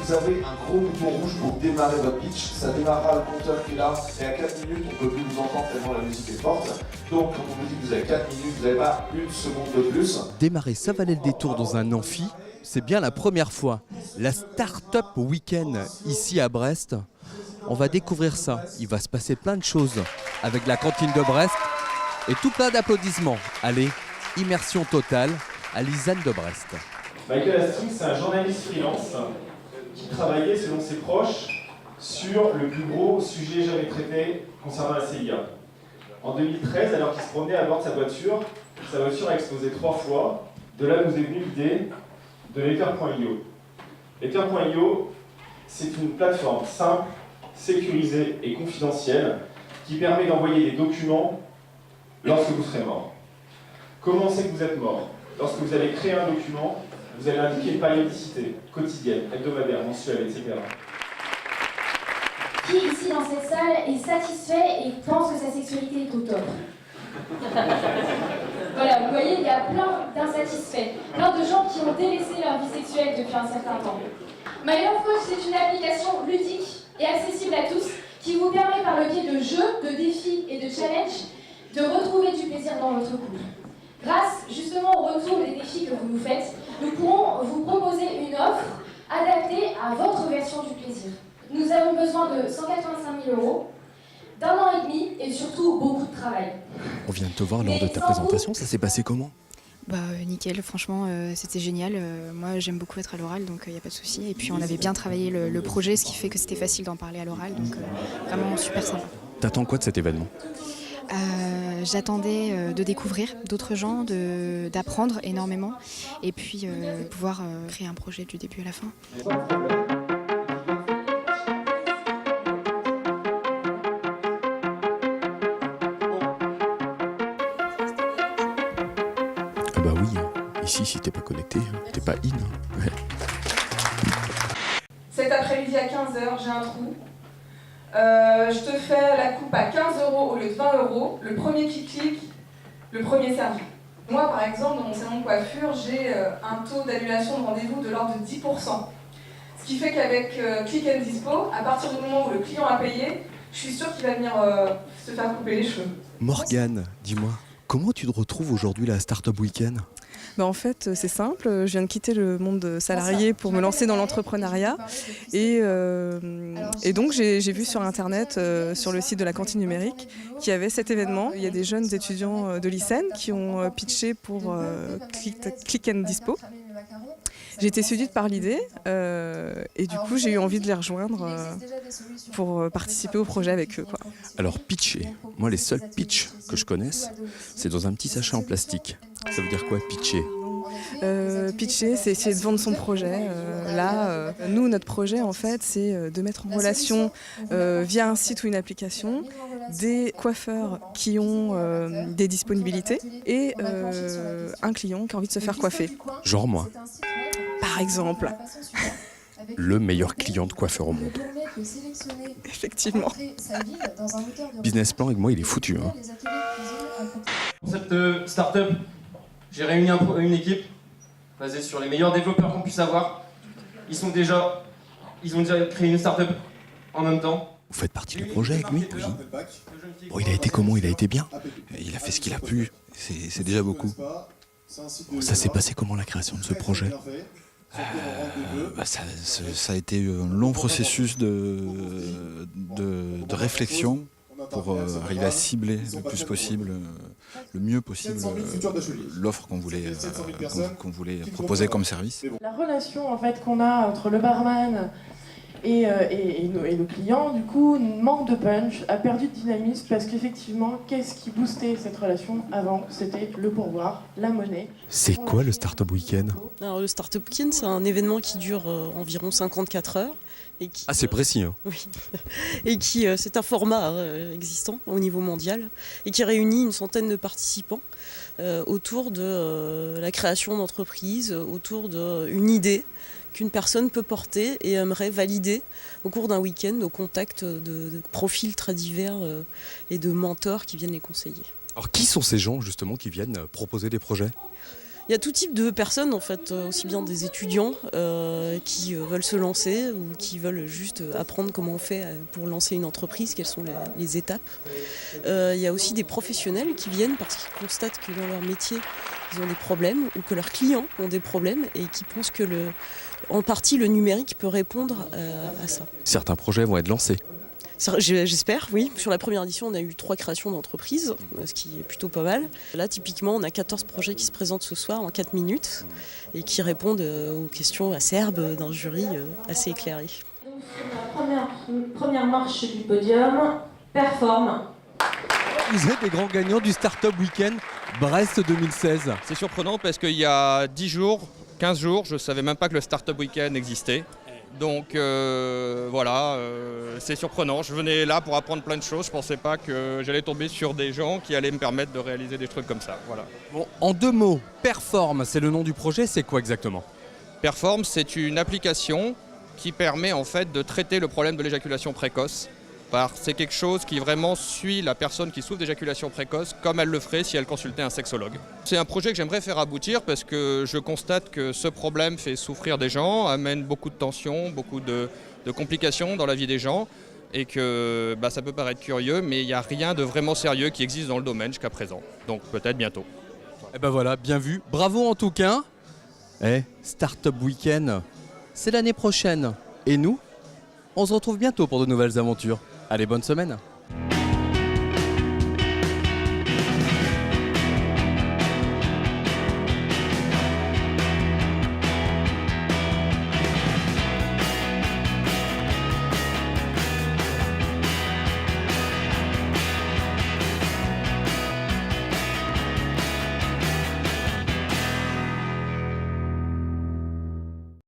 vous avez un gros bouton rouge pour démarrer votre pitch. Ça démarrera le compteur qui est là. Et à 4 minutes, on ne peut plus vous entendre tellement la musique est forte. Donc, quand on vous dit que vous avez 4 minutes, vous n'avez pas une seconde de plus. Démarrer Ça valait le détour dans un amphi, c'est bien la première fois. La Startup Weekend ici à Brest, on va découvrir ça. Il va se passer plein de choses avec la cantine de Brest et tout plein d'applaudissements. Allez, immersion totale à l'ISAN de Brest. Michael Hastings, c'est un journaliste freelance qui travaillait, selon ses proches, sur le plus gros sujet jamais traité concernant la CIA. En 2013, alors qu'il se promenait à bord de sa voiture a explosé 3 fois. De là nous est venue l'idée de Ether.io. Ether.io, c'est une plateforme simple, sécurisée et confidentielle qui permet d'envoyer des documents lorsque vous serez mort. Comment on sait que vous êtes mort? Lorsque vous allez créer un document, vous allez indiquer une périodicité quotidienne, hebdomadaire, mensuelle, etc. Qui ici dans cette salle est satisfait et pense que sa sexualité est au top? Voilà, vous voyez, il y a plein d'insatisfaits, plein de gens qui ont délaissé leur vie sexuelle depuis un certain temps. My Love Coach, c'est une application ludique et accessible à tous qui vous permet par le biais de jeux, de défis et de challenges de retrouver du plaisir dans votre couple. Grâce justement au retour des défis que vous nous faites, nous pourrons vous proposer une offre adaptée à votre version du plaisir. Nous avons besoin de 185 000 €, d'un an et demi et surtout beaucoup de travail. On vient de te voir lors de ta présentation, ça s'est passé comment? Nickel, franchement c'était génial. Moi j'aime beaucoup être à l'oral donc il n'y a pas de souci. Et puis on avait bien travaillé le projet, ce qui fait que c'était facile d'en parler à l'oral, donc vraiment super sympa. T'attends quoi de cet événement? J'attendais de découvrir d'autres gens, d'apprendre énormément et puis pouvoir créer un projet du début à la fin. Ah bah oui, ici si t'es pas connecté, t'es pas in. Ouais. Cet après-midi à 15h, j'ai un trou. Je te fais la coupe à 15 € au lieu de 20 €. Le premier qui clique, le premier servi. Moi, par exemple, dans mon salon de coiffure, j'ai un taux d'annulation de rendez-vous de l'ordre de 10%. Ce qui fait qu'avec Click and Dispo, à partir du moment où le client a payé, je suis sûre qu'il va venir se faire couper les cheveux. Morgane, dis-moi, comment tu te retrouves aujourd'hui la Startup Weekend? En fait, c'est simple. Je viens de quitter le monde salarié pour me lancer dans l'entrepreneuriat. Et donc, j'ai vu sur Internet, sur le site de la cantine numérique, qu'il y avait cet événement. Il y a des jeunes étudiants de l'ISEN qui ont pitché pour Click and Dispo. J'ai été séduite par l'idée et du coup, j'ai eu envie de les rejoindre pour participer au projet avec eux, quoi. Alors, pitcher. Moi, les seuls pitchs que je connaisse, c'est dans un petit sachet en plastique. Ça veut dire quoi, pitcher? Pitcher, c'est essayer de vendre son projet. Nous, notre projet, en fait, c'est de mettre en relation, via un site ou une application, des coiffeurs qui ont des disponibilités et un client qui a envie de se faire coiffer. Genre moi. Par exemple. Le meilleur client de coiffeur au monde. Effectivement. Business plan avec moi, il est foutu. Hein. Pour cette start-up, j'ai réuni une équipe basée sur les meilleurs développeurs qu'on puisse avoir. Ils ont déjà créé une start-up en même temps. Vous faites partie du projet avec lui? Oui. Bon, il a été comment? Il a été bien? Il a fait ce qu'il a pu. C'est déjà beaucoup. Ça s'est passé comment la création de ce projet? Ça a été un long processus de réflexion pour arriver à cibler le plus possible, le mieux possible l'offre qu'on voulait proposer comme service. La relation en fait qu'on a entre le barman et nos clients, du coup, manque de punch, a perdu de dynamisme parce qu'effectivement, qu'est-ce qui boostait cette relation avant? C'était le pourboire, la monnaie. C'est quoi le Startup Weekend? Alors, le Startup Weekend, c'est un événement qui dure environ 54 heures. Et qui, c'est précis. Hein. Oui. Et qui, c'est un format existant au niveau mondial et qui réunit une centaine de participants autour de la création d'entreprises, autour d'une idée qu'une personne peut porter et aimerait valider au cours d'un week-end au contact de profils très divers et de mentors qui viennent les conseiller. Alors qui sont ces gens justement qui viennent proposer des projets? Il y a tout type de personnes en fait, aussi bien des étudiants qui veulent se lancer ou qui veulent juste apprendre comment on fait pour lancer une entreprise, quelles sont les étapes. Il y a aussi des professionnels qui viennent parce qu'ils constatent que dans leur métier, ils ont des problèmes ou que leurs clients ont des problèmes et qui pensent que en partie le numérique peut répondre à ça. Certains projets vont être lancés. J'espère, oui. Sur la première édition, on a eu 3 créations d'entreprises, ce qui est plutôt pas mal. Là, typiquement, on a 14 projets qui se présentent ce soir en 4 minutes et qui répondent aux questions acerbes d'un jury assez éclairé. Donc, sur la première marche du podium, Perform. Vous êtes les grands gagnants du Startup Weekend Brest 2016. C'est surprenant parce qu'il y a 10 jours, 15 jours, je ne savais même pas que le Startup Weekend existait. Donc voilà, c'est surprenant. Je venais là pour apprendre plein de choses. Je ne pensais pas que j'allais tomber sur des gens qui allaient me permettre de réaliser des trucs comme ça. Voilà. Bon, en 2 mots, Perform, c'est le nom du projet, c'est quoi exactement? Perform, c'est une application qui permet en fait de traiter le problème de l'éjaculation précoce. C'est quelque chose qui vraiment suit la personne qui souffre d'éjaculation précoce comme elle le ferait si elle consultait un sexologue. C'est un projet que j'aimerais faire aboutir parce que je constate que ce problème fait souffrir des gens, amène beaucoup de tensions, beaucoup de complications dans la vie des gens et que ça peut paraître curieux mais il n'y a rien de vraiment sérieux qui existe dans le domaine jusqu'à présent. Donc peut-être bientôt. Et ben voilà, bien vu. Bravo en tout cas. Startup Weekend, c'est l'année prochaine. Et nous, on se retrouve bientôt pour de nouvelles aventures. Allez, bonne semaine.